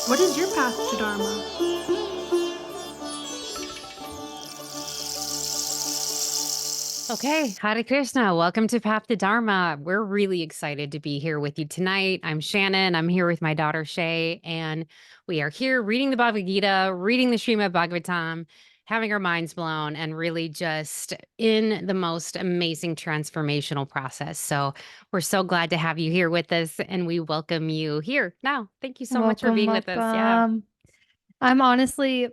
What is your path to Dharma? Okay, Hare Krishna. Welcome to Path to Dharma. We're really excited to be here with you tonight. I'm Shannon. I'm here with my daughter Shay, and we are here reading the Bhagavad Gita, reading the Srimad Bhagavatam, having our minds blown, and really just in the most amazing transformational process. So we're so glad to have you here with us, and we welcome you here now. Thank you so much for Welcome, being with us. Yeah. welcome. I'm honestly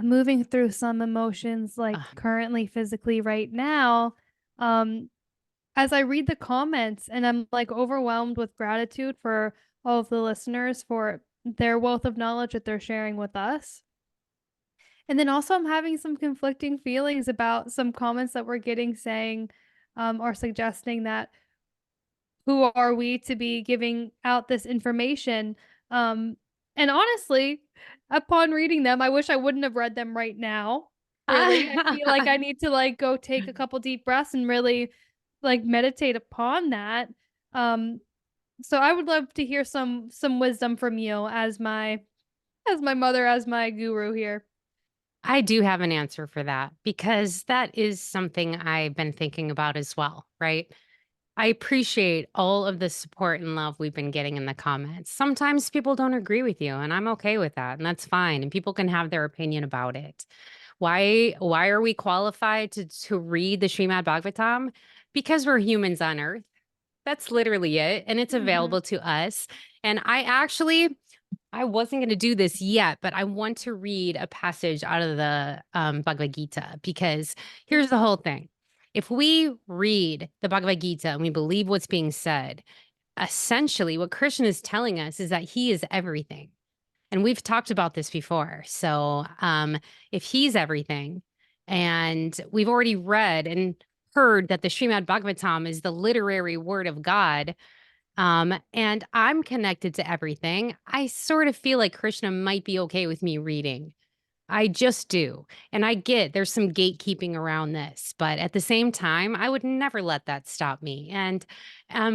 moving through some emotions like Uh, currently physically right now. Um as I read the comments and I'm like overwhelmed with gratitude for all of the listeners for their wealth of knowledge that they're sharing with us. And then also I'm having some conflicting feelings about some comments that we're getting saying or suggesting that who are we to be giving out this information? And honestly, upon reading them, I wish I wouldn't have read them right now. Really, I feel like I need to like go take a couple deep breaths and really like meditate upon that. Um, so I would love to hear some wisdom from you as my mother, as my guru here. I do have an answer for that because that is something I've been thinking about as well, right? I appreciate all of the support and love we've been getting in the comments. Sometimes people don't agree with you, and I'm okay with that, and that's fine. And people can have their opinion about it. Why are we qualified to read the Srimad Bhagavatam? Because we're humans on earth. That's literally it, and it's Mhm. available to us. And I wasn't going to do this yet, but I want to read a passage out of the Bhagavad Gita because here's the whole thing. If we read the Bhagavad Gita and we believe what's being said, essentially what Krishna is telling us is that he is everything. And we've talked about this before. So if he's everything, and we've already read and heard that the Srimad Bhagavatam is the literary word of God, and I'm connected to everything. I sort of feel like Krishna might be okay with me reading. I just do. And I get there's some gatekeeping around this, but at the same time, I would never let that stop me. And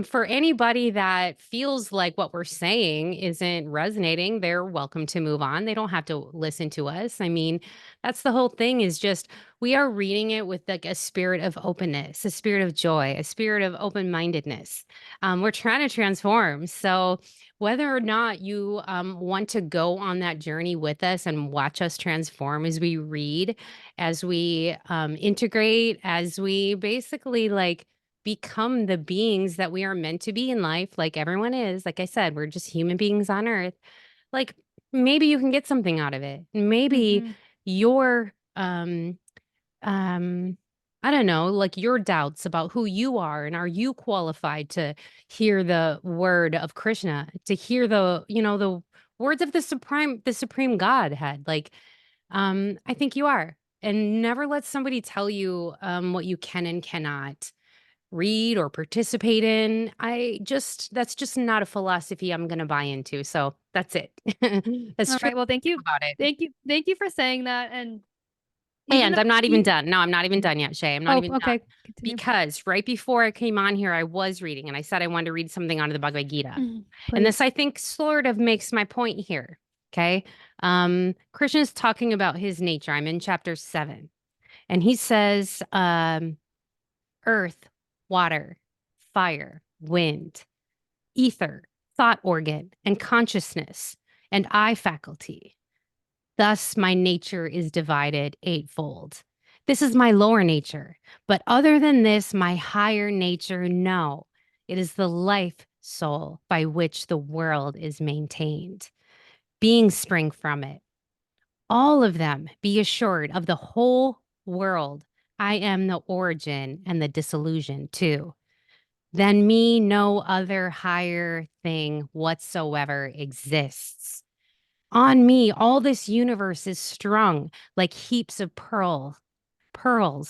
for anybody that feels like what we're saying isn't resonating, they're welcome to move on. They don't have to listen to us. I mean, that's the whole thing is just we are reading it with like a spirit of openness, a spirit of joy, a spirit of open mindedness. We're trying to transform. So, whether or not you want to go on that journey with us and watch us transform as we read, as we integrate, as we basically like become the beings that we are meant to be in life, like everyone is. Like I said, we're just human beings on earth. Like maybe you can get something out of it. Maybe Mhm. your um I don't know, like your doubts about who you are and are you qualified to hear the word of Krishna, to hear the words of the supreme Godhead. Like I think you are. And never let somebody tell you what you can and cannot read or participate in. That's just not a philosophy I'm going to buy into. So that's it. That's All true right. Well, thank you. about it. Thank you for saying that. And even And though I'm not even even done. No, I'm not even done yet, Shay. I'm not oh, even done. okay, continue. Because right before I came on here, I was reading and I said I wanted to read something out of the Bhagavad Gita. Mhm. And this, Please. I think, sort of makes my point here. Okay. Krishna is talking about his nature. I'm in chapter 7. And he says, earth, water, fire, wind, ether, thought organ, and consciousness, and eye faculty. Thus, my nature is divided eightfold. This is my lower nature. But other than this, my higher nature, no. It is the life soul by which the world is maintained. Beings spring from it. All of them, be assured of the whole world. I am the origin and the dissolution too. Than me, no other higher thing whatsoever exists. On me, all this universe is strung like heaps of pearls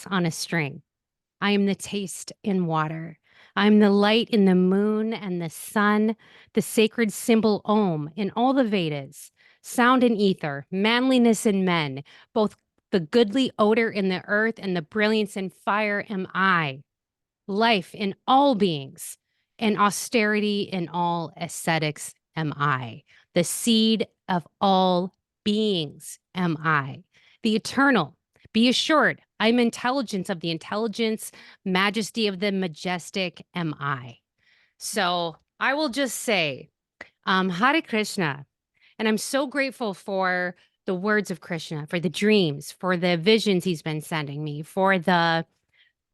on a string. I am the taste in water. I am the light in the moon and the sun, the sacred symbol Om in all the Vedas, sound in ether, manliness in men, both the goodly odor in the earth and the brilliance in fire am I, life in all beings, and austerity in all ascetics am I. The seed of all beings am I. The eternal. Be assured, I'm intelligence of the intelligence, majesty of the majestic am I. So I will just say, Hare Krishna. And I'm so grateful for the words of Krishna, for the dreams, for the visions he's been sending me, for the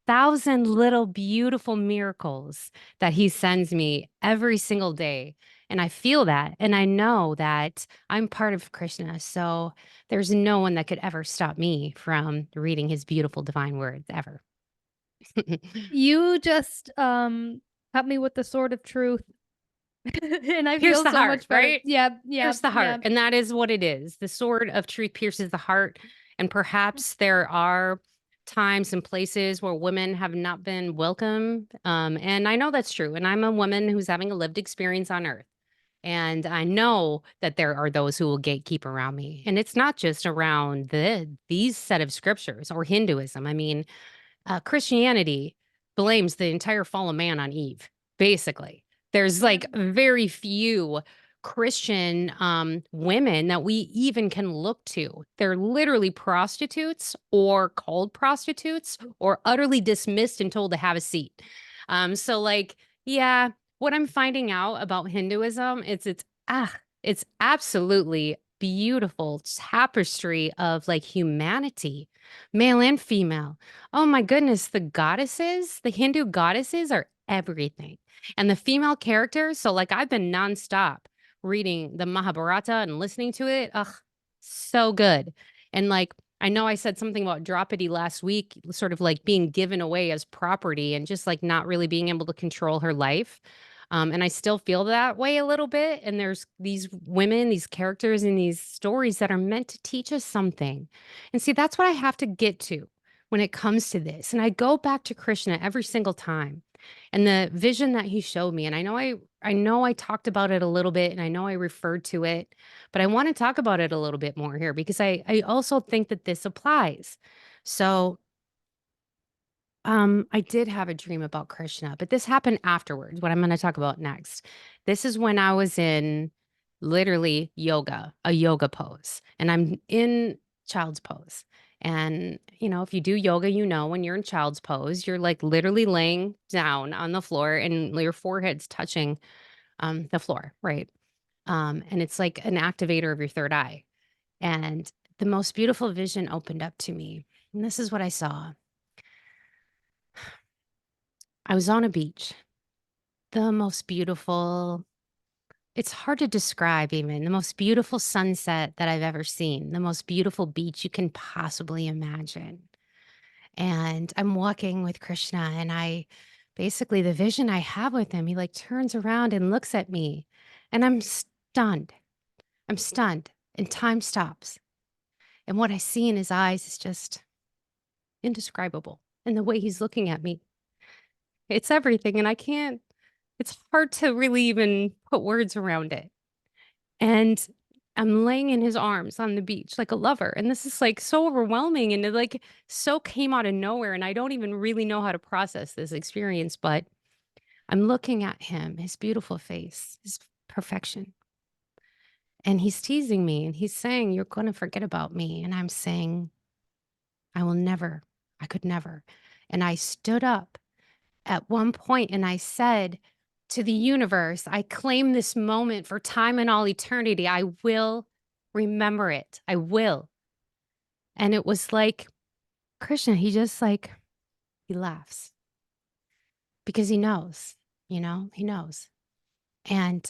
thousand little beautiful miracles that he sends me every single day. And I feel that. And I know that I'm part of Krishna. So there's no one that could ever stop me from reading his beautiful divine words ever. You just cut me with the sword of truth. And I Pierce feel the so heart, much better. right? Yeah, yeah, Pierce the yeah. heart. And that is what it is. The sword of truth pierces the heart. And perhaps there are times and places where women have not been welcome. And I know that's true. And I'm a woman who's having a lived experience on earth. And I know that there are those who will gatekeep around me. And it's not just around these set of scriptures or Hinduism. I mean, Christianity blames the entire fall of man on Eve, basically. There's like very few Christian women that we even can look to. They're literally prostitutes or called prostitutes or utterly dismissed and told to have a seat. So like, yeah, what I'm finding out about Hinduism, it's absolutely beautiful tapestry of like humanity, male and female. Oh my goodness, the goddesses, the Hindu goddesses are everything. And the female characters, so like I've been nonstop reading the Mahabharata and listening to it. Ugh, so good. And like I know I said something about Draupadi last week, sort of like being given away as property and just like not really being able to control her life. And I still feel that way a little bit. And there's these women, these characters in these stories that are meant to teach us something. And see, that's what I have to get to when it comes to this. And I go back to Krishna every single time and the vision that he showed me. And I know I talked about it a little bit and I know I referred to it, but I want to talk about it a little bit more here because I also think that this applies. So I did have a dream about Krishna, but this happened afterwards, what I'm going to talk about next. This is when I was in literally yoga, a yoga pose, and I'm in child's pose. And, you know, if you do yoga, you know, when you're in child's pose, you're like literally laying down on the floor and your forehead's touching the floor, right? And it's like an activator of your third eye. And the most beautiful vision opened up to me. And this is what I saw. I was on a beach, the most beautiful, it's hard to describe even, the most beautiful sunset that I've ever seen, the most beautiful beach you can possibly imagine. And I'm walking with Krishna, and basically, the vision I have with him, he like turns around and looks at me, and I'm stunned. I'm stunned, and time stops. And what I see in his eyes is just indescribable. And the way he's looking at me, it's everything. And it's hard to really even put words around it. And I'm laying in his arms on the beach like a lover. And this is like so overwhelming and it like so came out of nowhere. And I don't even really know how to process this experience, but I'm looking at him, his beautiful face, his perfection. And he's teasing me and he's saying, "You're going to forget about me." And I'm saying, "I will never, I could never." And I stood up at one point and I said to the universe, "I claim this moment for time and all eternity. I will remember it. I will." And it was like, Krishna, he just like, he laughs because he knows, he knows. And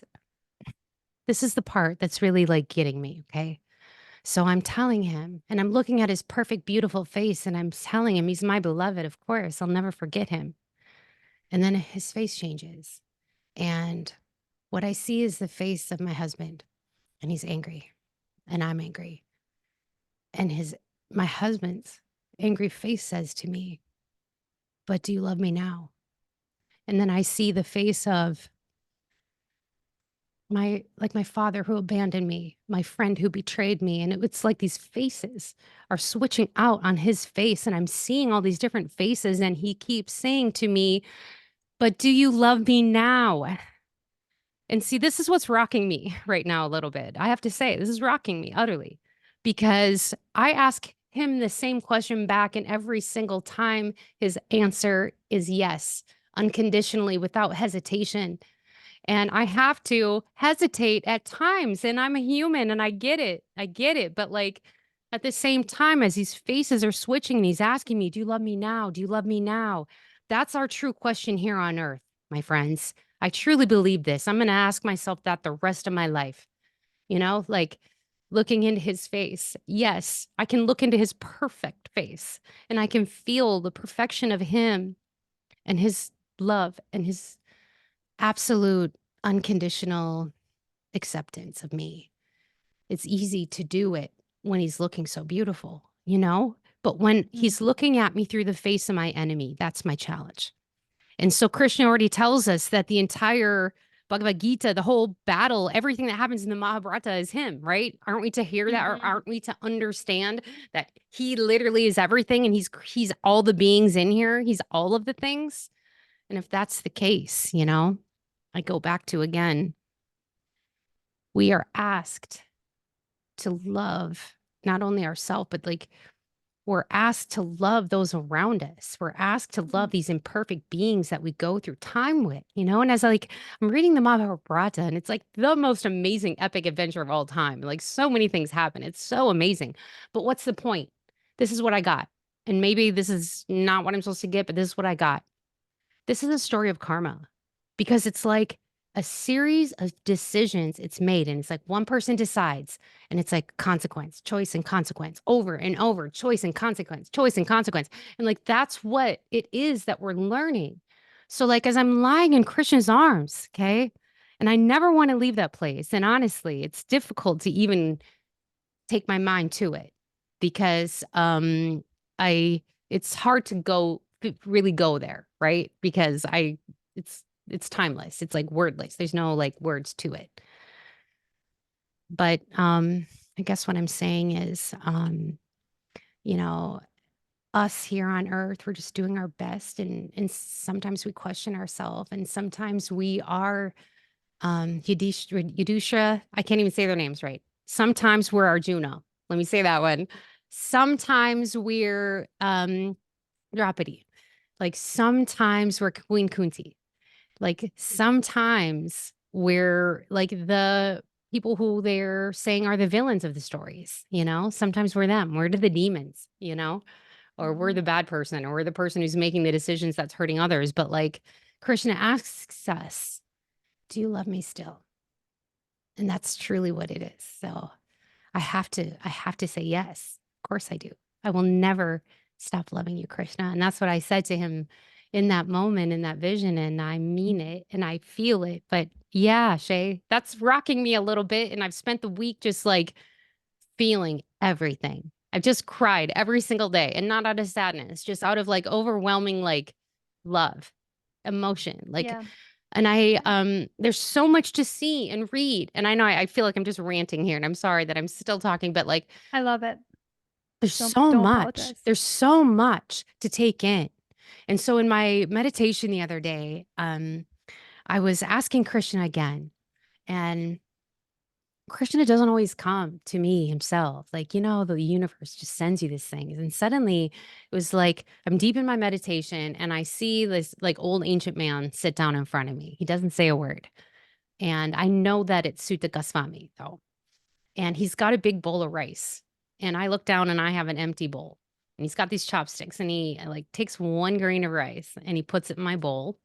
this is the part that's really like getting me. Okay. So I'm telling him and I'm looking at his perfect, beautiful face and I'm telling him he's my beloved. Of course, I'll never forget him. And then his face changes. And what I see is the face of my husband, and he's angry, and I'm angry. And my husband's angry face says to me, "But do you love me now?" And then I see the face of my father who abandoned me, my friend who betrayed me. And it's like these faces are switching out on his face, and I'm seeing all these different faces, and he keeps saying to me, "But do you love me now?" And see, this is what's rocking me right now a little bit. I have to say, this is rocking me utterly because I ask him the same question back, and every single time his answer is yes, unconditionally, without hesitation. And I have to hesitate at times, and I'm a human and I get it. I get it. But like at the same time, as these faces are switching and he's asking me, do you love me now? Do you love me now? That's our true question here on earth, my friends. I truly believe this. I'm going to ask myself that the rest of my life, like looking into his face. Yes, I can look into his perfect face and I can feel the perfection of him and his love and his absolute unconditional acceptance of me. It's easy to do it when he's looking so beautiful, But when he's looking at me through the face of my enemy, that's my challenge. And so Krishna already tells us that the entire Bhagavad Gita, the whole battle, everything that happens in the Mahabharata is him, right? Aren't we to hear that, or aren't we to understand that he literally is everything and he's all the beings in here? He's all of the things. And if that's the case, I go back to again, we are asked to love not only ourselves, but like we're asked to love those around us. We're asked to love these imperfect beings that we go through time with, And as I'm reading the Mahabharata, and it's like the most amazing epic adventure of all time. Like so many things happen. It's so amazing. But what's the point? This is what I got. And maybe this is not what I'm supposed to get, but this is what I got. This is a story of karma because it's like a series of decisions it's made. And it's like one person decides and it's like consequence, choice and consequence over and over, choice and consequence, choice and consequence. And like, that's what it is that we're learning. So like, as I'm lying in Krishna's arms, okay. And I never want to leave that place. And honestly, it's difficult to even take my mind to it because it's hard to really go there, right? Because it's timeless. It's like wordless. There's no like words to it. But I guess what I'm saying is us here on earth, we're just doing our best, and sometimes we question ourselves, and sometimes we are Yudhishthira. I can't even say their names right. Sometimes we're Arjuna. Let me say that one. Sometimes we're Draupadi. Like sometimes we're Queen Kunti. Like sometimes we're like the people who they're saying are the villains of the stories, Sometimes we're them. We're the demons, or we're the bad person, or we're the person who's making the decisions that's hurting others. But like Krishna asks us, do you love me still? And that's truly what it is. So I have to say yes. Of course I do. I will never stop loving you, Krishna. And that's what I said to him in that moment, in that vision. And I mean it and I feel it. But yeah, Shay, that's rocking me a little bit. And I've spent the week just like feeling everything. I've just cried every single day, and not out of sadness, just out of like overwhelming like love, emotion. Like Yeah, and there's so much to see and read. And I know I feel like I'm just ranting here, and I'm sorry that I'm still talking, but like I love it. there's Don't so don't much. apologize. There's so much to take in. And so in my meditation the other day, I was asking Krishna again, and Krishna doesn't always come to me himself. Like, the universe just sends you these things. And suddenly it was like I'm deep in my meditation and I see this like old ancient man sit down in front of me. He doesn't say a word. And I know that it's Sutta Goswami, though. And he's got a big bowl of rice. And I look down and I have an empty bowl. And he's got these chopsticks and he like takes one grain of rice and he puts it in my bowl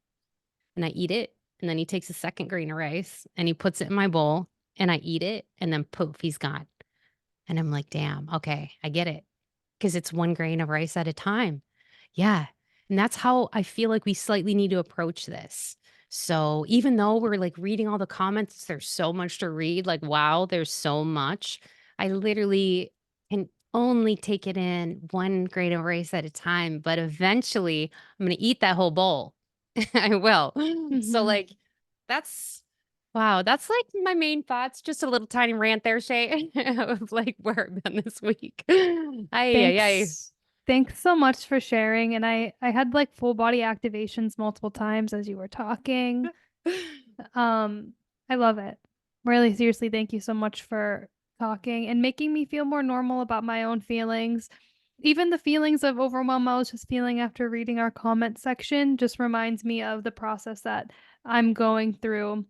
and I eat it. And then he takes a second grain of rice and he puts it in my bowl and I eat it. And then poof, he's gone. And I'm like, damn, okay, I get it. Because it's one grain of rice at a time. Yeah. And that's how I feel like we slightly need to approach this. So even though we're like reading all the comments, there's so much to read. Like, wow, there's so much. I literally can only take it in one grain of rice at a time. But eventually I'm going to eat that whole bowl. I will. So like that's wow, that's like my main thoughts. Just a little tiny rant there, Shay, of like where I've been this week. Ay, ay, ay. Thanks so much for sharing. And I had like full body activations multiple times as you were talking. Um I love it. Really, seriously, thank you so much for talking and making me feel more normal about my own feelings. Even the feelings of overwhelm I was just feeling after reading our comment section just reminds me of the process that I'm going through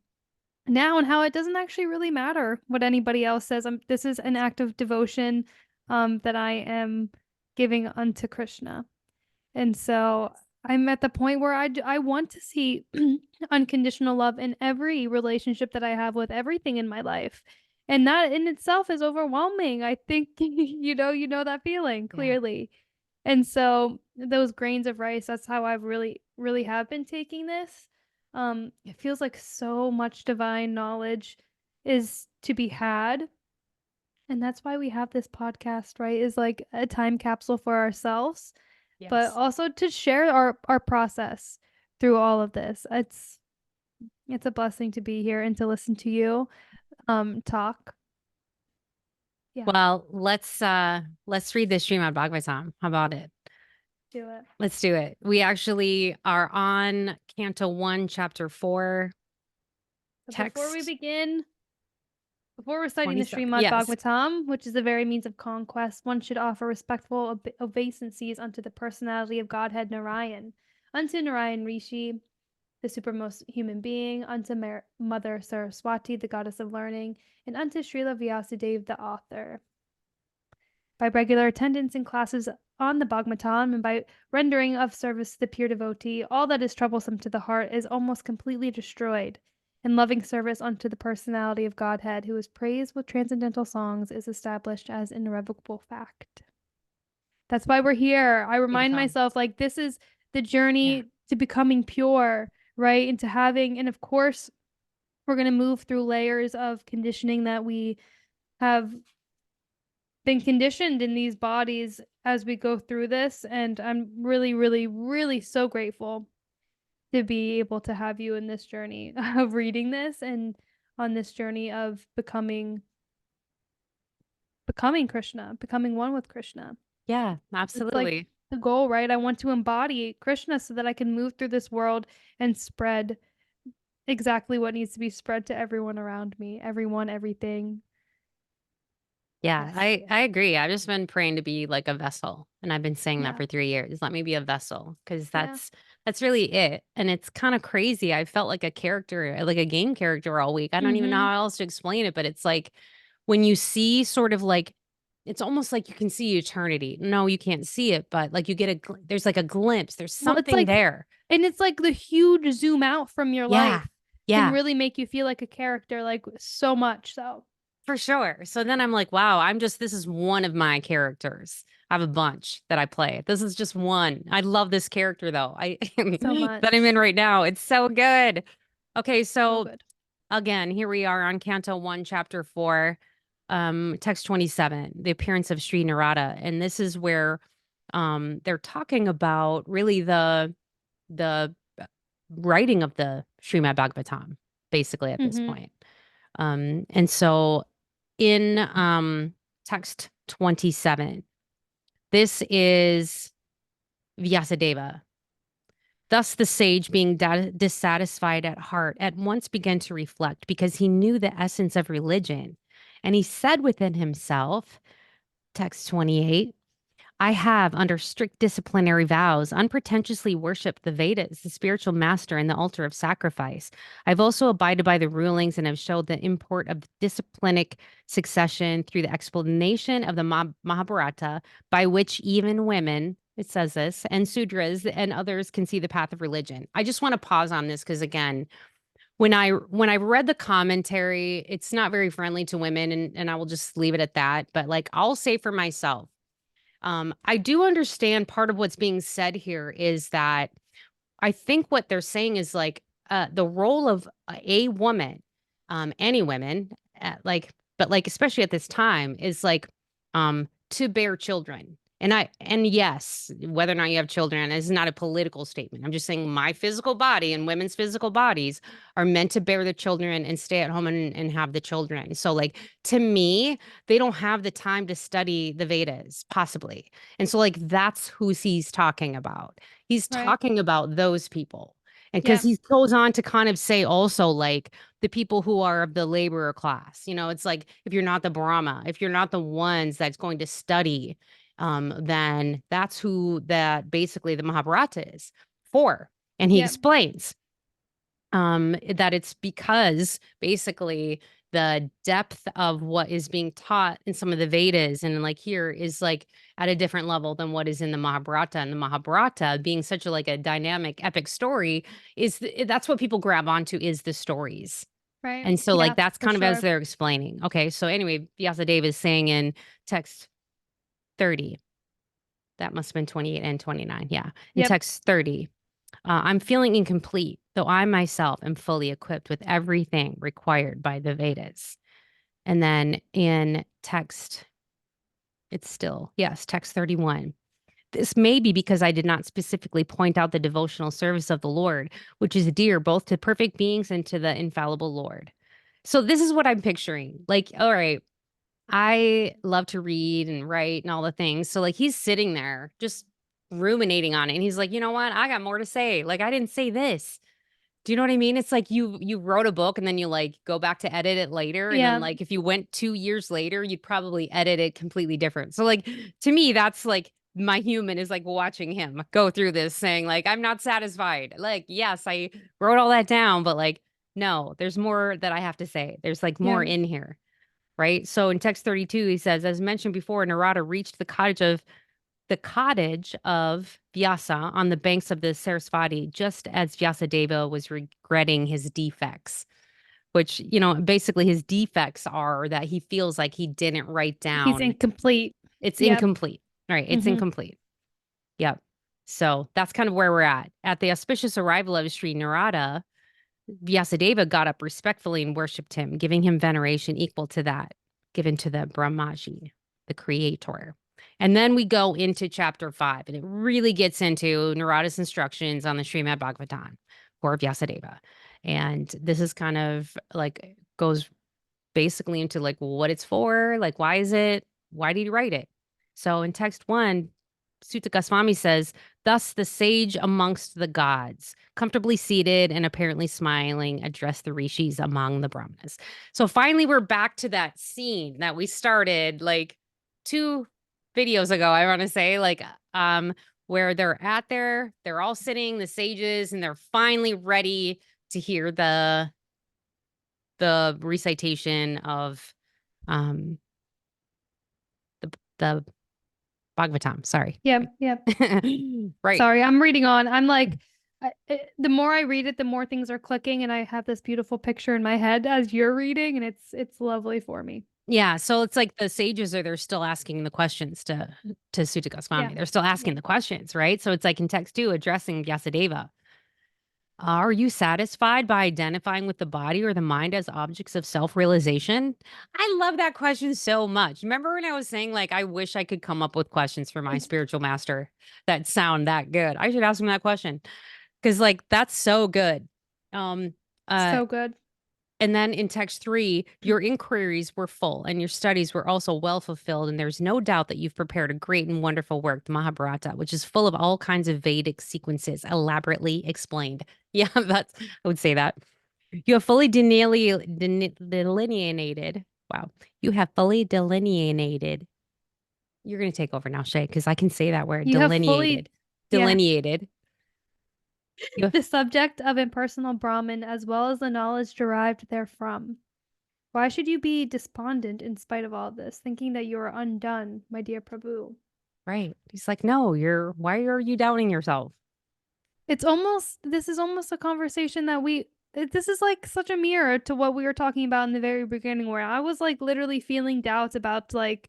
now and how it doesn't actually really matter what anybody else says. This is an act of devotion that I am giving unto Krishna. And so I'm at the point where I want to see unconditional love in every relationship that I have with everything in my life. And that in itself is overwhelming. I think you know that feeling Yeah. clearly. And so those grains of rice, that's how I've really have been taking this. It feels like so much divine knowledge is to be had. And that's why we have this podcast, right? Is like a time capsule for ourselves, but Yes. also to share our process through all of this. It's a blessing to be here and to listen to you talk. Yeah, Well, let's read the Srimad Bhagavatam. How about it? do it. Let's do it. We actually are on Canto 1, Chapter 4, But text before reciting the 27. Srimad Yes. Bhagavatam, which is the very means of conquest, one should offer respectful obeisances unto the personality of Godhead Narayan, unto Narayan Rishi, the supermost human being, unto Mother Saraswati, the goddess of learning, and unto Srila Vyasadeva, the author. By regular attendance in classes on the Bhagavatam and by rendering of service to the pure devotee, all that is troublesome to the heart is almost completely destroyed. And loving service unto the personality of Godhead, who is praised with transcendental songs, is established as an irrevocable fact. That's why we're here. I remind Beautiful. myself, like, this is the Yeah. journey to becoming pure, right? Into having, and of course, we're going to move through layers of conditioning that we have been conditioned in these bodies as we go through this. And I'm really so grateful to be able to have you in this journey of reading this and on this journey of becoming Krishna, becoming one with Krishna. Yeah, It's like absolutely. the goal, right? I want to embody Krishna so that I can move through this world and spread exactly what needs to be spread to everyone around me, everyone, everything. Yeah, Yes. I agree. I've just been praying to be like a vessel, and I've been saying that Yeah. for 3 years. Let me be a vessel, because Yeah. that's really it. And it's kind of crazy. I felt like a character, like a game character all week. I don't even know Mm-hmm. how else to explain it, but it's like when you see sort of like it's almost like you can see eternity. No, you can't see it, but like you get there's like a glimpse. There's Well, it's something like, there. and it's like the huge zoom out from your Yeah. life can Yeah. really make you feel like a character, like so much so. For sure. So then I'm like, wow, this is one of my characters. I have a bunch that I play. This is just one. I love this character though. I So that I'm in much. right now. It's so good. Okay, So so good. again, here we are on Canto 1, Chapter 4, text 27, the appearance of Sri Narada. And this is where they're talking about really the writing of the Srimad Bhagavatam, basically at this Mm-hmm. point. And so in text 27, this is Vyasadeva. Thus the sage, being dissatisfied at heart, at once began to reflect because he knew the essence of religion. And he said within himself, text 28, I have, under strict disciplinary vows, unpretentiously worshipped the Vedas, the spiritual master, and the altar of sacrifice. I've also abided by the rulings and have showed the import of disciplinic succession through the explanation of the Mahabharata, by which even women, it says this, and Sudras and others can see the path of religion. I just want to pause on this because, again, when I read the commentary, it's not very friendly to women, and I will just leave it at that. But like I'll say for myself, I do understand part of what's being said here is that I think what they're saying is like the role of a woman, any women, like, but like especially at this time, is like to bear children. And yes, whether or not you have children is not a political statement. I'm just saying my physical body and women's physical bodies are meant to bear the children and stay at home and have the children. So like to me, they don't have the time to study the Vedas, possibly. And so like that's who he's talking about. He's Right. talking about those people. And Yeah. because he goes on to kind of say also like the people who are of the laborer class, it's like if you're not the Brahma, if you're not the ones that's going to study, then that's who that basically the Mahabharata is for. And he Yeah. explains that it's because basically the depth of what is being taught in some of the Vedas and like here is like at a different level than what is in the Mahabharata. And the Mahabharata being such a like a dynamic epic story that's what people grab onto is the stories. Right. And so Yeah, like that's for kind of as sure. they're explaining. Okay, so anyway, Vyasadeva is saying in text 30, that must have been 28 and 29. Yeah. In Yep. text 30, I'm feeling incomplete, though I myself am fully equipped with everything required by the Vedas. And then in text, it's still, yes, text 31. This may be because I did not specifically point out the devotional service of the Lord, which is dear both to perfect beings and to the infallible Lord. So this is what I'm picturing. Like, all right, I love to read and write and all the things. So like he's sitting there just ruminating on it. And he's like, you know what? I got more to say. Like I didn't say this. Do you know what I mean? It's like you wrote a book and then you like go back to edit it later. And then Yeah. like if you went 2 years later, you'd probably edit it completely different. So like to me, that's like my human is like watching him go through this saying like, I'm not satisfied. Like, yes, I wrote all that down, but like, no, there's more that I have to say. There's like Yeah. more in here. Right. So in text 32, he says, as mentioned before, Narada reached the cottage of Vyasa on the banks of the Sarasvati, just as Vyasadeva was regretting his defects, which, basically his defects are that he feels like he didn't write He's down. incomplete. It's Yep. incomplete. Right. It's Mm-hmm. incomplete. Yep. So that's kind of where we're at. At the auspicious arrival of Sri Narada, Vyasadeva got up respectfully and worshipped him, giving him veneration equal to that given to the Brahmaji, the creator. And then we go into chapter 5, and it really gets into Narada's instructions on the Srimad Bhagavatam for Vyasadeva. And this is kind of like goes basically into like what it's for, like why is it, why did he write it? So in text 1, Sutta Goswami says, thus the sage amongst the gods, comfortably seated and apparently smiling, addressed the rishis among the brahmanas. So finally, we're back to that scene that we started like 2 videos ago, I want to say, like, where they're all sitting, the sages, and they're finally ready to hear the recitation of um the Bhagavatam. Sorry. Yep. Yep. Right. Sorry, I'm reading on. I'm like, the more I read it, the more things are clicking, and I have this beautiful picture in my head as you're reading, and it's lovely for me. Yeah. So it's like the sages they're still asking the questions to Sutta Yeah. Goswami. They're still Yeah. asking the questions, right? So it's like in text 2, addressing Vyasadeva. Are you satisfied by identifying with the body or the mind as objects of self-realization? I love that question so much. Remember when I was saying, like, I wish I could come up with questions for my spiritual master that sound that good? I should ask him that question because, like, that's so good. Um, uh, So good. and then in text 3, your inquiries were full and your studies were also well fulfilled. And there's no doubt that you've prepared a great and wonderful work, the Mahabharata, which is full of all kinds of Vedic sequences, elaborately explained. Yeah, I would say that. You have fully delineated. Wow. You have fully delineated. You're going to take over now, Shay, because I can say that word You have fully, delineated. yeah, Delineated. You have, the subject of impersonal Brahman as well as the knowledge derived therefrom. Why should you be despondent in spite of all this, thinking that you are undone, my dear Prabhu? right. He's like, no, why are you doubting yourself? This is almost a conversation that this is like such a mirror to what we were talking about in the very beginning, where I was like literally feeling doubts about like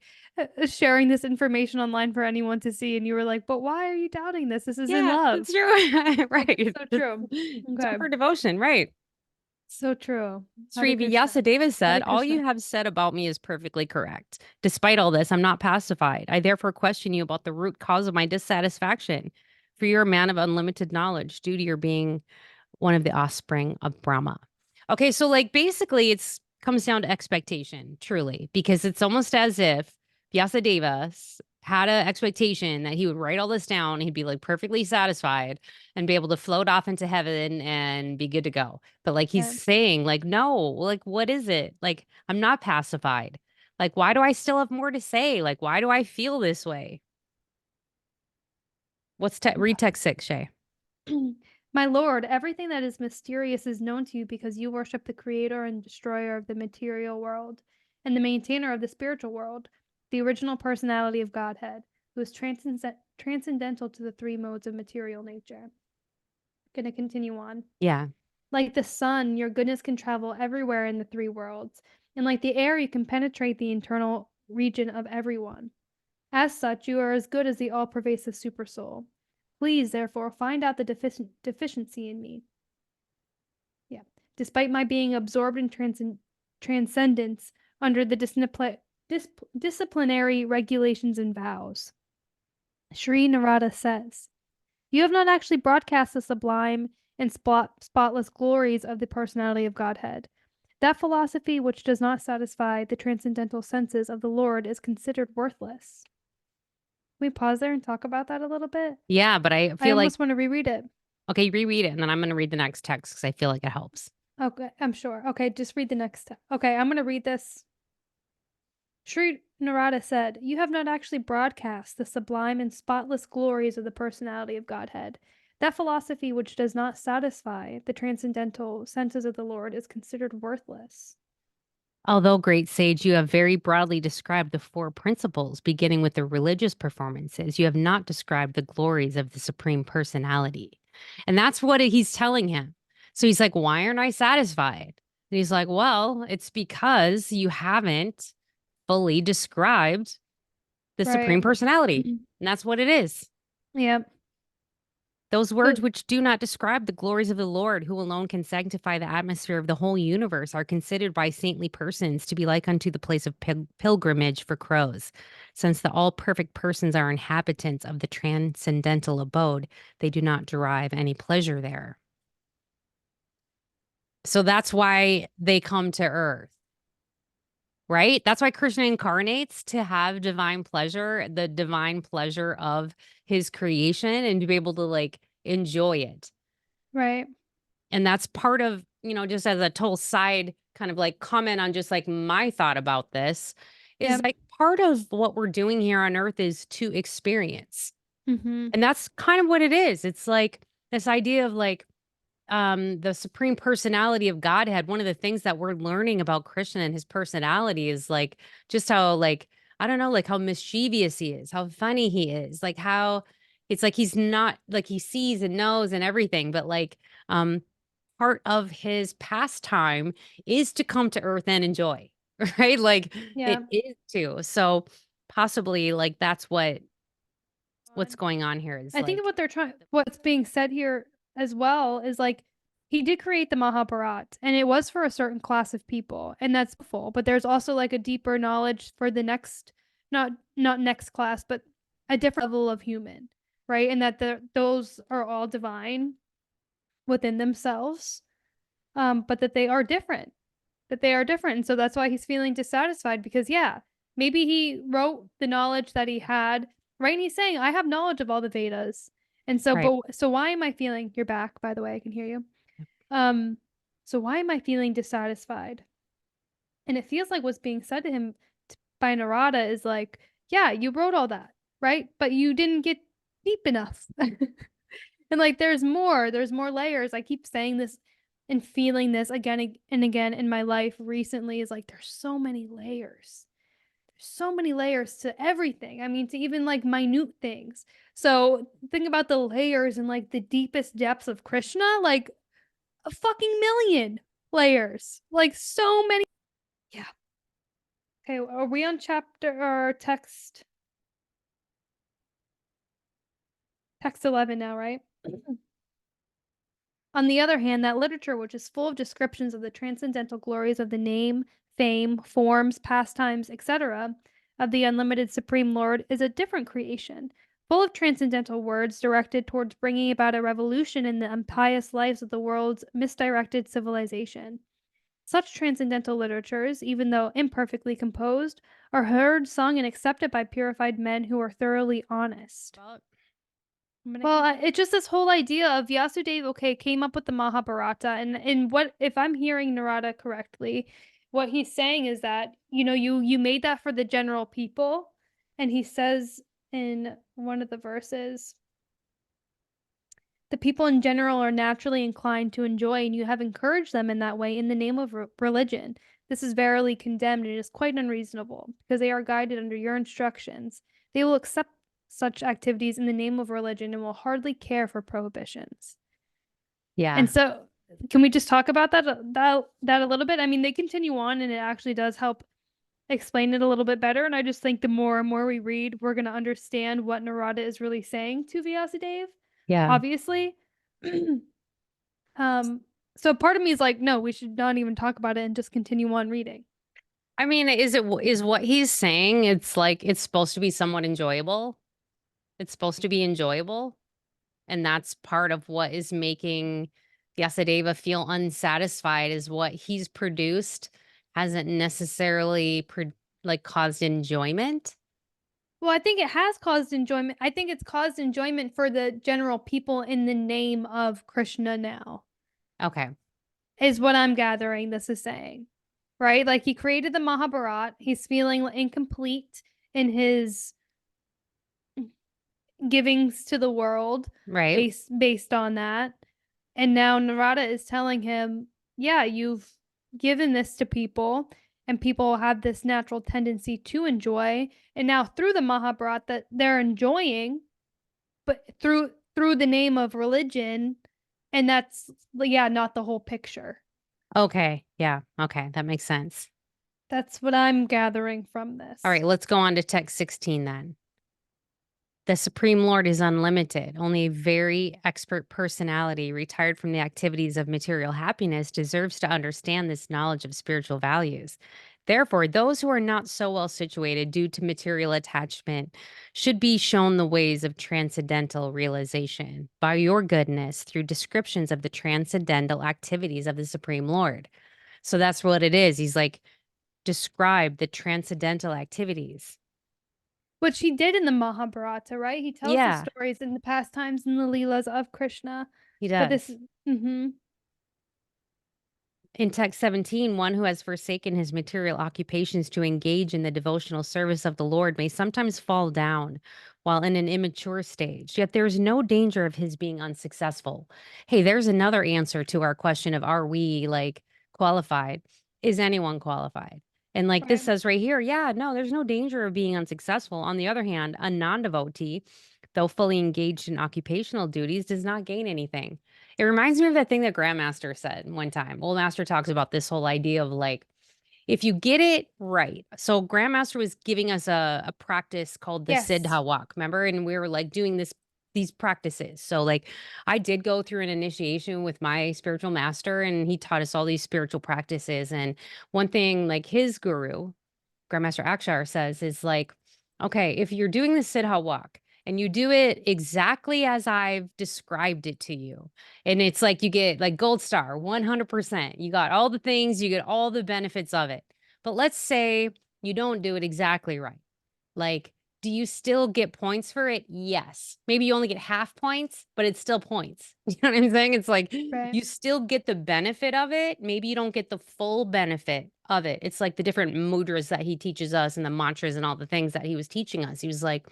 sharing this information online for anyone to see. And you were like, but why are you doubting this? This is in Yeah, love. that's true. Like, Right. it's so true. Okay. Time for devotion, right. So true. Hare Sri Krishna. Vyasadeva Hare said, all Krishna. you have said about me is perfectly correct. Despite all this, I'm not pacified. I therefore question you about the root cause of my dissatisfaction. For you're a man of unlimited knowledge due to your being one of the offspring of Brahma. Okay, so like basically it's comes down to expectation, truly, because it's almost as if Vyasadeva had an expectation that he would write all this down, and he'd be like perfectly satisfied and be able to float off into heaven and be good to go. But like he's Yeah. saying, like, no, like, what is it? Like, I'm not pacified. Like, why do I still have more to say? Like, why do I feel this way? Read text 6, Shay? My lord, everything that is mysterious is known to you because you worship the creator and destroyer of the material world and the maintainer of the spiritual world, the original personality of Godhead, who is transcendental to the three modes of material nature. Gonna continue on. Yeah. Like the sun, your goodness can travel everywhere in the three worlds, and like the air, you can penetrate the internal region of everyone. As such, you are as good as the all-pervasive supersoul. Please, therefore, find out the deficiency in me. Yeah. Despite my being absorbed in transcendence under the disciplinary regulations and vows. Sri Narada says, you have not actually broadcast the sublime and spotless glories of the personality of Godhead. That philosophy which does not satisfy the transcendental senses of the Lord is considered worthless. Can we pause there and talk about that a little bit? Yeah, but I I feel like, almost want to reread it. okay, reread it, and then I'm going to read the next text because I feel like it helps. Okay, I'm sure. Okay, just read the next. Okay, I'm going to read this. Sri Narada said, you have not actually broadcast the sublime and spotless glories of the personality of Godhead. That philosophy which does not satisfy the transcendental senses of the Lord is considered worthless. Although, great sage, you have very broadly described the four principles, beginning with the religious performances, you have not described the glories of the Supreme Personality. And that's what he's telling him. So he's like, why aren't I satisfied? And he's like, well, it's because you haven't fully described the Supreme Right. Personality. And that's what it is. Yep. Those words which do not describe the glories of the Lord, who alone can sanctify the atmosphere of the whole universe, are considered by saintly persons to be like unto the place of pilgrimage for crows. Since the all perfect persons are inhabitants of the transcendental abode, they do not derive any pleasure there. So that's why they come to earth, right? That's why Krishna incarnates, to have divine pleasure, the divine pleasure of his creation, and to be able to like enjoy it. Right. And that's part of, just as a total side kind of like comment on just like my thought about this is Yep. like part of what we're doing here on earth is to experience. Mm-hmm. And that's kind of what it is. It's like this idea of like the supreme personality of Godhead. One of the things that we're learning about Krishna and his personality is like just how like, I don't know, like how mischievous he is, how funny he is, like how it's like he's not like he sees and knows and everything, but like part of his pastime is to come to earth and enjoy, right? Like Yeah. it is too. So possibly like that's what's going on here is I think like, what's being said here as well is like he did create the Mahabharat and it was for a certain class of people and that's full, but there's also like a deeper knowledge for the next not next class, but a different level of human, right? And that those are all divine within themselves, but that they are different, and so that's why he's feeling dissatisfied because yeah, maybe he wrote the knowledge that he had, right? And he's saying I have knowledge of all the Vedas, and so right. so why am I feeling, you're back by the way, I can hear you. um so why am I feeling dissatisfied? And it feels like what's being said to him by Narada is like, yeah, you wrote all that, right? But you didn't get deep enough. And like there's more layers. I keep saying this and feeling this again and again in my life recently, is like there's so many layers. There's so many layers to everything. I mean, to even like minute things. So think about the layers and like the deepest depths of Krishna, like a fucking million layers. Like so many. Yeah. Okay, are we on chapter or text 11 now, right? On the other hand, that literature, which is full of descriptions of the transcendental glories of the name, fame, forms, pastimes, etc., of the unlimited Supreme Lord, is a different creation, full of transcendental words directed towards bringing about a revolution in the impious lives of the world's misdirected civilization. Such transcendental literatures, even though imperfectly composed, are heard, sung, and accepted by purified men who are thoroughly honest. Well, it's just this whole idea of Vasudeva, okay, came up with the Mahabharata, and what if I'm hearing Narada correctly, what he's saying is that, you made that for the general people, and he says in one of the verses, the people in general are naturally inclined to enjoy, and you have encouraged them in that way in the name of religion. This is verily condemned and is quite unreasonable, because they are guided under your instructions. They will accept such activities in the name of religion and will hardly care for prohibitions. Yeah. And so, can we just talk about that a little bit? I mean, they continue on, and it actually does help explain it a little bit better. And I just think the more and more we read, we're going to understand what Narada is really saying to Vyasadeva. Yeah. Obviously. So part of me is like, no, we should not even talk about it and just continue on reading. I mean, is what he's saying, it's like it's supposed to be somewhat enjoyable. It's supposed to be enjoyable. And that's part of what is making Vyasadeva feel unsatisfied is what he's produced hasn't necessarily caused enjoyment. Well, I think it has caused enjoyment. I think it's caused enjoyment for the general people in the name of Krishna now, Okay. is what I'm gathering this is saying. Right? Like he created the Mahabharata. He's feeling incomplete in his givings to the world Right. based on that. And now Narada is telling him, yeah, you've given this to people, and people have this natural tendency to enjoy. And now through the Mahabharata that they're enjoying, but through the name of religion, and that's not the whole picture. Okay. Yeah. Okay. That makes sense. That's what I'm gathering from this. All right. Let's go on to text 16 then. The Supreme Lord is unlimited. Only a very expert personality, retired from the activities of material happiness, deserves to understand this knowledge of spiritual values. Therefore, those who are not so well situated due to material attachment should be shown the ways of transcendental realization by your goodness through descriptions of the transcendental activities of the Supreme Lord. So that's what it is. He's like, describe the transcendental activities. Which he did in the Mahabharata, right? He tells the Yeah, stories in the pastimes and the Leelas of Krishna. he But this, does. In text 17, one who has forsaken his material occupations to engage in the devotional service of the Lord may sometimes fall down while in an immature stage, yet there is no danger of his being unsuccessful. Hey, there's another answer to our question of are we qualified? Is anyone qualified? And this right. says right here, yeah, no, there's no danger of being unsuccessful. On the other hand, a non-devotee, though fully engaged in occupational duties, does not gain anything. It reminds me of that thing that Grandmaster said one time. Old Master talks about this whole idea of if you get it right. So Grandmaster was giving us a practice called the Yes. Siddha walk, remember? And we were doing these practices. So I did go through an initiation with my spiritual master, and he taught us all these spiritual practices. And one thing his guru, Grandmaster Akshar, says is okay, if you're doing the Siddha walk and you do it exactly as I've described it to you, and it's you get gold star, 100%. You got all the things, you get all the benefits of it. But let's say you don't do it exactly right. Do you still get points for it? Yes. Maybe you only get half points, but it's still points. You know what I'm saying? It's Right. you still get the benefit of it. Maybe you don't get the full benefit of it. It's the different mudras that he teaches us and the mantras and all the things that he was teaching us. He was like,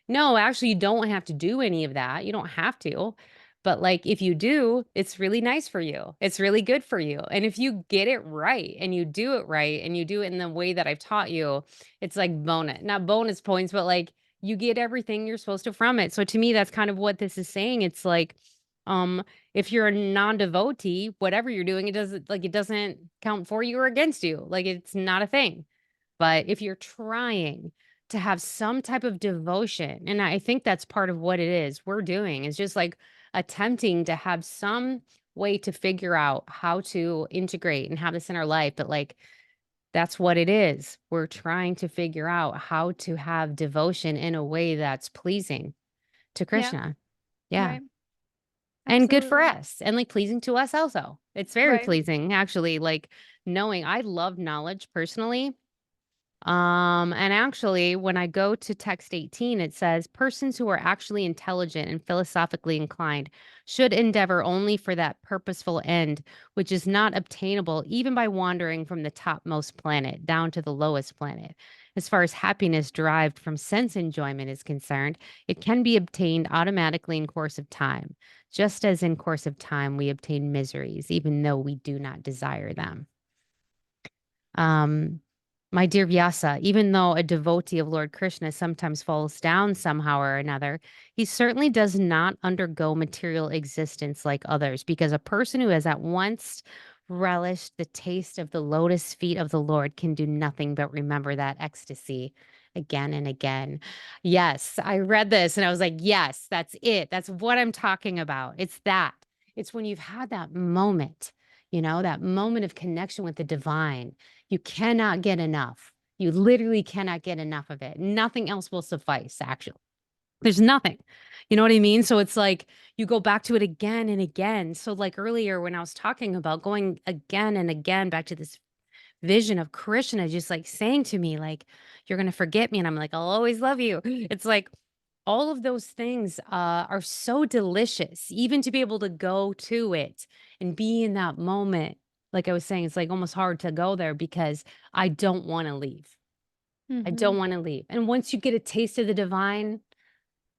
no, actually, you don't have to do any of that. You don't have to. But if you do, it's really nice for you. It's really good for you. And if you get it right and you do it right and you do it in the way that I've taught you, it's bonus, not bonus points, but you get everything you're supposed to from it. So to me, that's kind of what this is saying. It's if you're a non-devotee, whatever you're doing, it doesn't count for you or against you. It's not a thing. But if you're trying to have some type of devotion, and I think that's part of what it is we're doing, is just attempting to have some way to figure out how to integrate and have this in our life. But that's what it is. We're trying to figure out how to have devotion in a way that's pleasing to Yeah. Krishna. Yeah. Right. And good for Absolutely. us and pleasing to us also. It's very Right. pleasing, actually, like knowing I love knowledge personally. And actually, when I go to text 18, it says persons who are actually intelligent and philosophically inclined should endeavor only for that purposeful end, which is not obtainable even by wandering from the topmost planet down to the lowest planet. As far as happiness derived from sense enjoyment is concerned, it can be obtained automatically in course of time, just as in course of time we obtain miseries, even though we do not desire them. Um, my dear Vyasa, even though a devotee of Lord Krishna sometimes falls down somehow or another, he certainly does not undergo material existence like others, because a person who has at once relished the taste of the lotus feet of the Lord can do nothing but remember that ecstasy again and again. Yes, I read this and I was like, yes, that's it. That's what I'm talking about. It's that. It's when you've had that moment, that moment of connection with the divine. You cannot get enough. You literally cannot get enough of it. Nothing else will suffice, actually. There's nothing. You know what I mean? So it's like you go back to it again and again. So, like earlier, when I was talking about going again and again back to this vision of Krishna, just like saying to me, like, you're going to forget me. And I'm like, I'll always love you. It's like all of those things are so delicious, even to be able to go to it and be in that moment. Like I was saying, it's like almost hard to go there because I don't want to leave. I Mm-hmm. don't want to leave. And once you get a taste of the divine,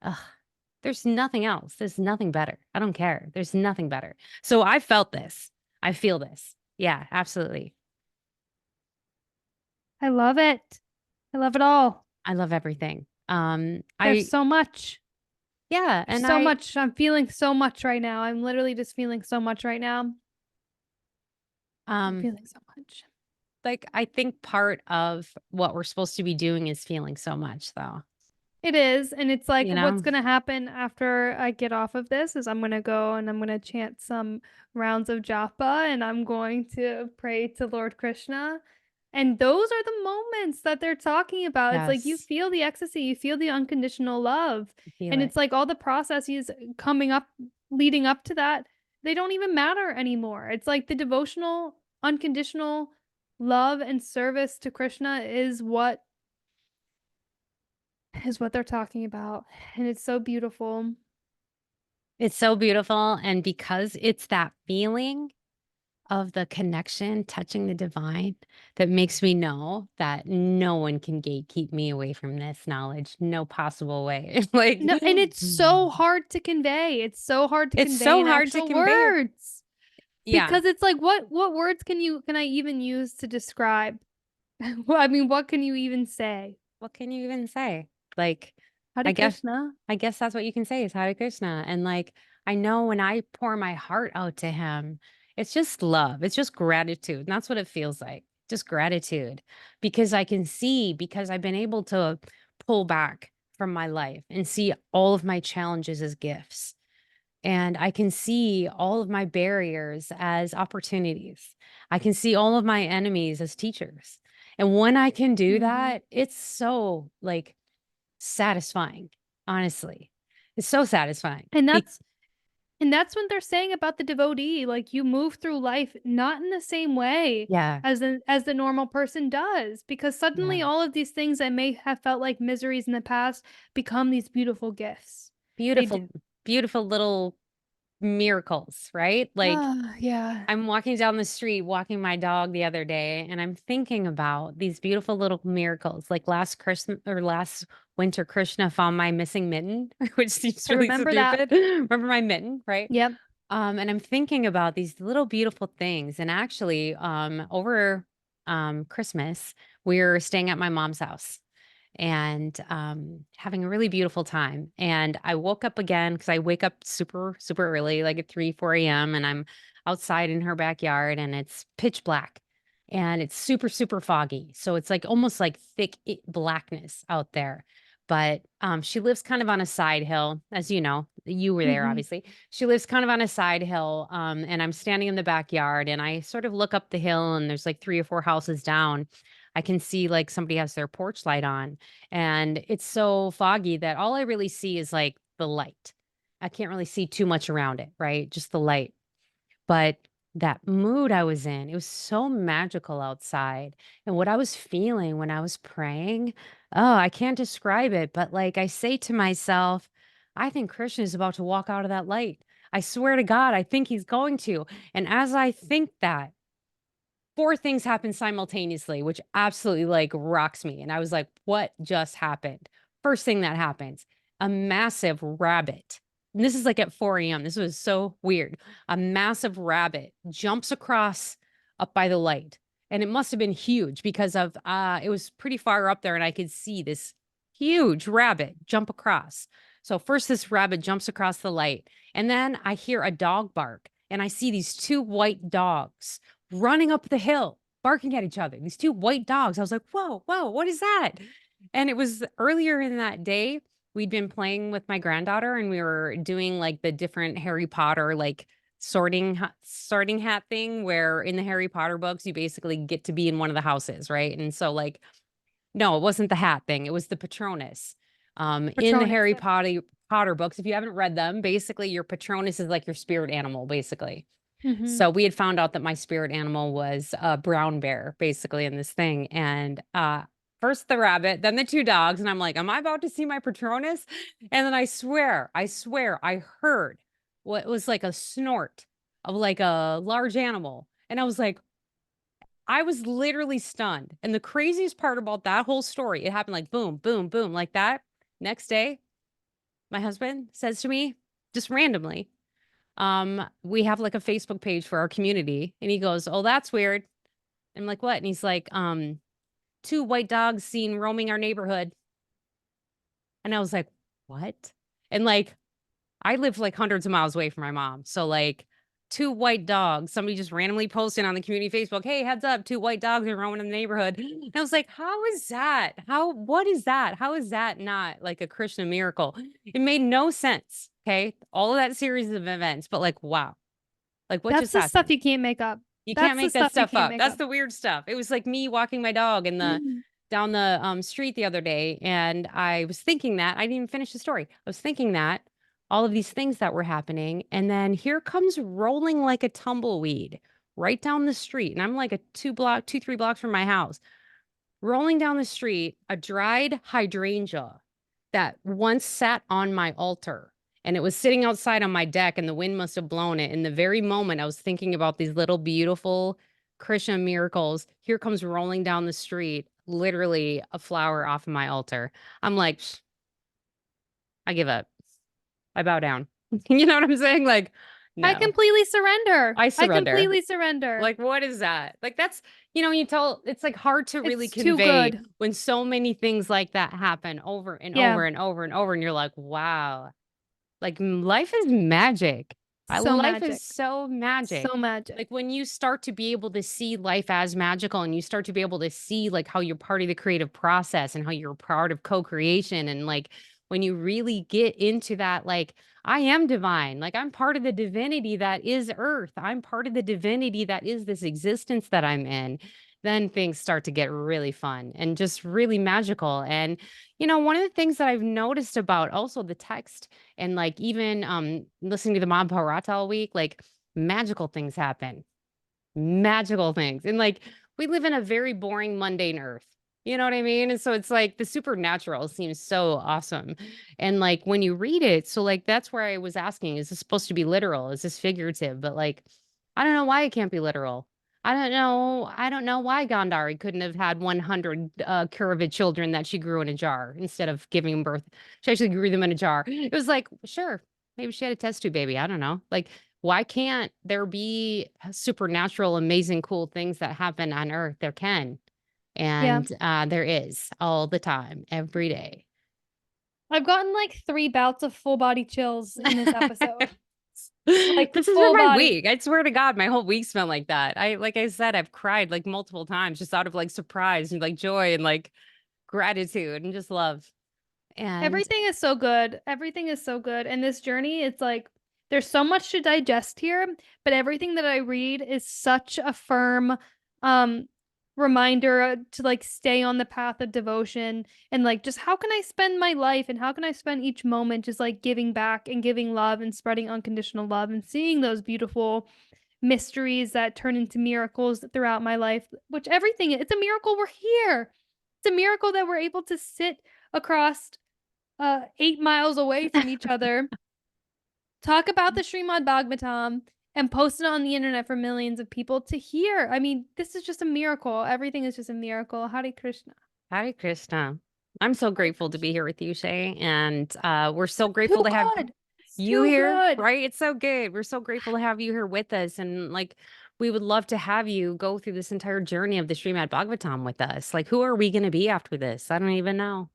ugh, there's nothing else. There's nothing better. I don't care. There's nothing better. So I felt this. I feel this. Yeah, absolutely. I love it. I love it all. I love everything. There's so much. Yeah, There's and so much. I'm feeling so much right now. I'm literally just feeling so much right now. I'm um, feeling so much. like, I think part of what we're supposed to be doing is feeling so much, though, It is. And it's like you what's know? going to happen after I get off of this is I'm going to go and I'm going to chant some rounds of japa and I'm going to pray to Lord Krishna. And those are the moments that they're talking about. It's like you Yes, feel the ecstasy, you feel the unconditional love. I feel And it. it's like all the processes coming up, leading up to that, they don't even matter anymore. It's like the devotional, unconditional love and service to Krishna is what they're talking about. And it's so beautiful. It's so beautiful, and because it's that feeling of the connection, touching the divine, that makes me know that no one can gatekeep me away from this knowledge. No possible way. Like, No, and it's so hard to convey. It's so hard to it's convey so in hard to actual convey. words Yeah. because it's like what words can I even use to describe? Well, I mean, what can you even say? What can you even say? Like, Hare I guess Krishna. I guess that's what you can say is Hare Krishna. And like I know when I pour my heart out to him, it's just love. It's just gratitude. And that's what it feels like. Just gratitude. Because I can see, because I've been able to pull back from my life and see all of my challenges as gifts. And I can see all of my barriers as opportunities. I can see all of my enemies as teachers. And when I can do Hmm. that, it's so like satisfying, honestly. It's so satisfying. And that's what they're saying about the devotee. Like you move through life not in the same way Yeah, as the normal person does, because suddenly yeah. all of these things that may have felt like miseries in the past become these beautiful gifts. They do. Beautiful, beautiful little miracles, right? Like Ah, yeah. I'm walking down the street, walking my dog the other day, and I'm thinking about these beautiful little miracles. Like last Christmas or last winter, Krishna found my missing mitten, which seems I really remember that. stupid. Remember my mitten, right? Yep. And I'm thinking about these little beautiful things. And actually, over Christmas, we were staying at my mom's house and having a really beautiful time. And I woke up again because I wake up super, super early, like at 3, 4 a.m. And I'm outside in her backyard and it's pitch black and it's super, super foggy. So it's like almost like thick blackness out there. But she lives kind of on a side hill, as you know, you were there, Hmm. obviously. She lives kind of on a side hill. And I'm standing in the backyard and I sort of look up the hill and there's like 3 or 4 houses down. I can see like somebody has their porch light on and it's so foggy that all I really see is like the light. I can't really see too much around it, right? Just the light. But that mood I was in. It was so magical outside. And what I was feeling when I was praying, oh, I can't describe it. But like I say to myself, I think Krishna is about to walk out of that light. I swear to God, I think he's going to. And as I think that, four things happened simultaneously, which absolutely like rocks me. And I was like, what just happened? First thing that happens, a massive rabbit. And this is like at 4 a.m. This was so weird. A massive rabbit jumps across up by the light. And it must have been huge because of it was pretty far up there and I could see this huge rabbit jump across. So first this rabbit jumps across the light and then I hear a dog bark and I see these two white dogs running up the hill, barking at each other. These two white dogs. I was like, whoa, whoa, what is that? And it was earlier in that day, we'd been playing with my granddaughter and we were doing like the different Harry Potter, like sorting hat thing where in the Harry Potter books, you basically get to be in one of the houses, right? And so like, no, it wasn't the hat thing. It was the Patronus. In the Patronus. Harry Yeah. Potter books, if you haven't read them, basically your Patronus is like your spirit animal, basically. Mm-hmm. So we had found out that my spirit animal was a brown bear, basically, in this thing. And first the rabbit, then the two dogs. And I'm like, am I about to see my Patronus? And then I heard what was like a snort of like a large animal. And I was like, I was literally stunned. And the craziest part about that whole story, it happened like boom, boom, boom, like that. Next day, my husband says to me, just randomly, we have like a Facebook page for our community. And he goes, oh, that's weird. I'm like, what? And he's like, two white dogs seen roaming our neighborhood. And I was like, what? And like, I live like hundreds of miles away from my mom. So like two white dogs, somebody just randomly posted on the community Facebook, hey, heads up, two white dogs are roaming in the neighborhood. And I was like, how is that? What is that? How is that not like a Krishna miracle? It made no sense. Okay. All of that series of events, but like, wow. Like what That's just the stuff happened? you can't make up. You can't That's the make that stuff you stuff can't up. make That's up. the weird stuff. It was like me walking my dog in the down the street the other day, and I was thinking that I didn't even finish the story. I was thinking that all of these things that were happening, and then here comes rolling like a tumbleweed right down the street, and I'm like a 3 blocks from my house, rolling down the street, a dried hydrangea that once sat on my altar and it was sitting outside on my deck and the wind must have blown it. In the very moment I was thinking about these little beautiful Krishna miracles, here comes rolling down the street, literally a flower off of my altar. I'm like, I give up. I bow down. You know what I'm saying? Like, I no, completely surrender. I I surrender. completely surrender. Like, what is that? Like, that's, you tell it's like hard to really It's too convey good. when so many things like that happen over and Yeah. over and over and over. And you're like, wow, like life is magic. So Life is magic. so magic. So magic. Like when you start to be able to see life as magical and you start to be able to see like how you're part of the creative process and how you're part of co-creation and like when you really get into that, like I am divine, like I'm part of the divinity that is earth. I'm part of the divinity that is this existence that I'm in. Then things start to get really fun and just really magical. And, one of the things that I've noticed about also the text and like even listening to the Bhagavatam all week, like magical things happen. Magical things. And like we live in a very boring, mundane earth. You know what I mean? And so it's like the supernatural seems so awesome. And like when you read it, so like that's where I was asking, is this supposed to be literal? Is this figurative? But like, I don't know why it can't be literal. I don't know. I don't know why Gandhari couldn't have had 100 Kuravid children that she grew in a jar instead of giving birth. She actually grew them in a jar. It was like, sure, maybe she had a test tube baby. I don't know. Like, why can't there be supernatural, amazing, cool things that happen on Earth? There can. Yeah. And there is all the time, every day. I've gotten like 3 bouts of full body chills in this episode. Like This has been full my body. week. I swear to God, my whole week's been like that. Like I said, I've cried like multiple times just out of like surprise and like joy and like gratitude and just love. And Everything is so good. Everything is so good. And this journey, it's like there's so much to digest here, but everything that I read is such a firm reminder to like stay on the path of devotion and like just how can I spend my life and how can I spend each moment just like giving back and giving love and spreading unconditional love and seeing those beautiful mysteries that turn into miracles throughout my life, which everything, it's a miracle we're here. It's a miracle that we're able to sit across 8 miles away from each other, talk about the Srimad Bhagavatam, and post it on the internet for millions of people to hear. I mean, this is just a miracle. Everything is just a miracle. Hare Krishna. Hare Krishna. I'm so grateful to be here with you, Shay. And we're so Too grateful to have good. It's you too here, good. right? It's so good. We're so grateful to have you here with us. And like, we would love to have you go through this entire journey of the Srimad Bhagavatam with us. Like, who are we going to be after this? I don't even know.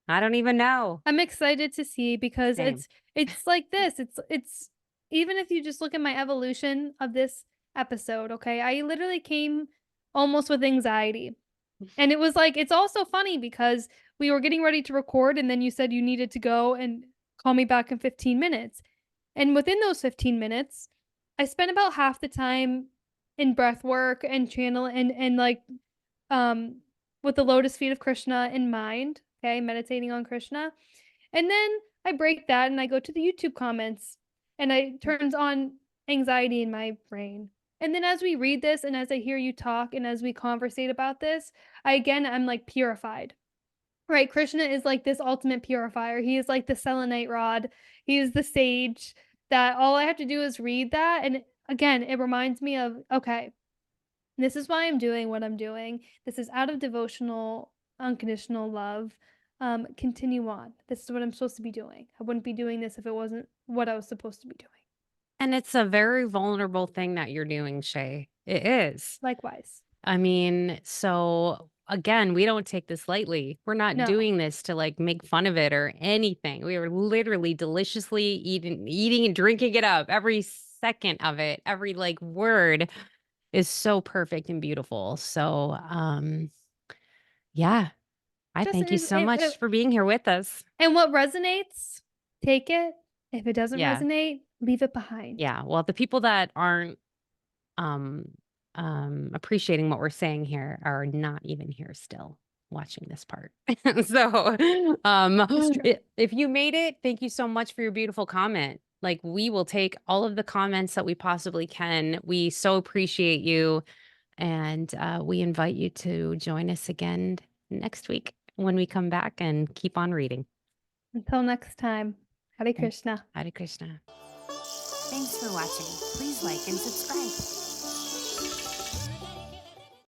I don't even know. I'm excited to see because Same. it's like this. It's even if you just look at my evolution of this episode, okay? I literally came almost with anxiety. And it was like it's also funny because we were getting ready to record and then you said you needed to go and call me back in 15 minutes. And within those 15 minutes, I spent about half the time in breath work and channel and like um with the lotus feet of Krishna in mind, okay, meditating on Krishna. And then I break that and I go to the YouTube comments and I turns on anxiety in my brain. And then as we read this and as I hear you talk and as we conversate about this, I'm like purified. Right? Krishna is like this ultimate purifier. He is like the selenite rod. He is the sage that all I have to do is read that. And again, it reminds me of, okay, this is why I'm doing what I'm doing. This is out of devotional, unconditional love. Continue on. This is what I'm supposed to be doing. I wouldn't be doing this if it wasn't what I was supposed to be doing. And it's a very vulnerable thing that you're doing, Shay. It is. Likewise. I mean, so again, we don't take this lightly. We're not No. doing this to like make fun of it or anything. We are literally deliciously eating and drinking it up. Every second of it, every like word is so perfect and beautiful. So, yeah, I Just thank you so much for being here with us. and what resonates, take it. If it doesn't Yeah. resonate, leave it behind. Yeah. Well, the people that aren't um appreciating what we're saying here are not even here still watching this part. So if you made it, thank you so much for your beautiful comment. Like, we will take all of the comments that we possibly can. We so appreciate you, and we invite you to join us again next week when we come back and keep on reading. Until next time, Hare Krishna. Hare Krishna. Thanks for watching. Please like and subscribe.